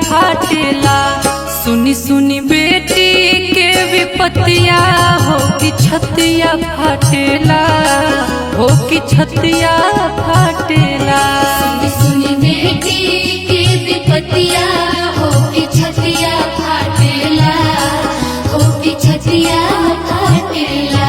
फाटेला। सुनी सुनी बेटी के विपत्तिया हो कि छतिया फाटेला, हो कि छतिया फाटेला। सुनी सुनी बेटी के विपत्तिया हो कि छतिया फाटेला, हो कि छतिया फाटेला।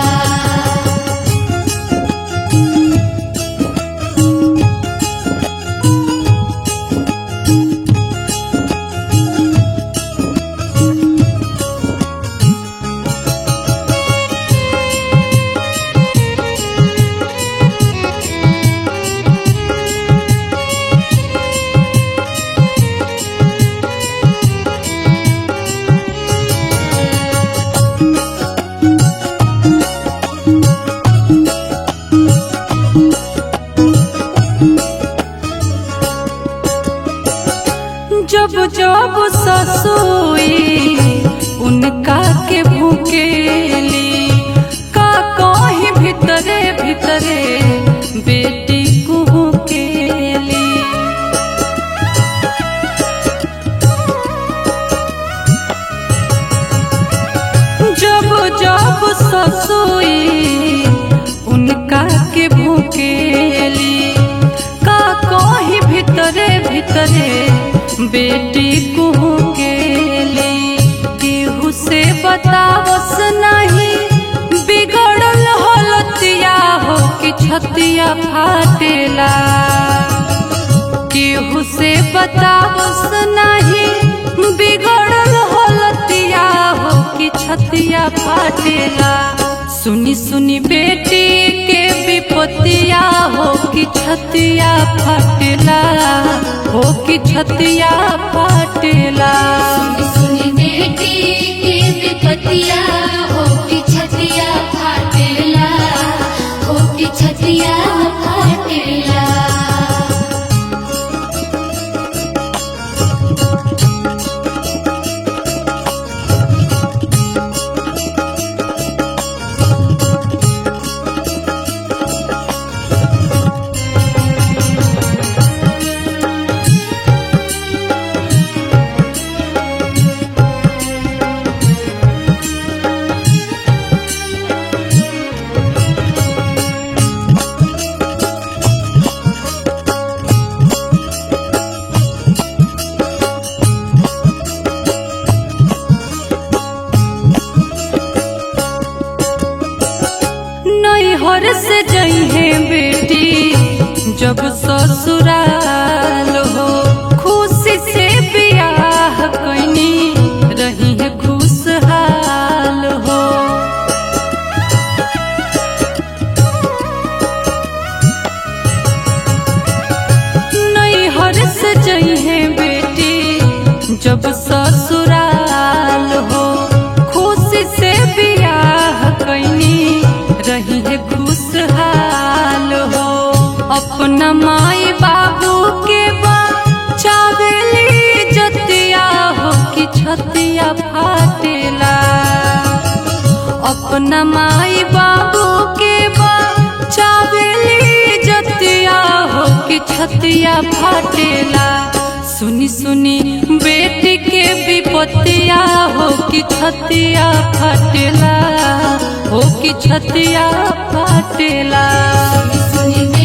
जब जब ससुई उनका के भूकेली, का कहीं भीतरे भीतरे बेटी कुहकेली। जब जब ससुई उनका के भूकेली, का कहीं भीतरे भीतरे बेटी कुहकेली। केहू से बतावस नहीं बिगड़ल हलतिया हो कि छतिया फाटेला। केहू से बतावस नहीं बिगड़ल हलतिया हो कि छतिया फाटेला। सुनी सुनी बेटी के विपत्तिया हो कि छतिया फाटेला, हो कि छतिया फाटेला। सुनी सुनी बेटी के विपत्तिया हो कि छतिया फाटेला, हो कि छतिया फाटेला। नैहर से जइहे बेटी जब ससुराल हो, खुशी से बियाह कैनी रही है खुशहाल हो। नैहर से जइहे बेटी जब ससुराल हो, खुशी से बियाह कैनी रही है खुशहाल हो। अपना माई बाबू के बचावेली जतिया हो कि छतिया फाटेला। अपना माई बाबू के बचावेली जतिया हो कि छतिया फाटेला। सुनी सुनी बेटी के विपत्तिया हो कि छतिया फाटेला, हो कि छतिया फाटेला। सुनी सुनी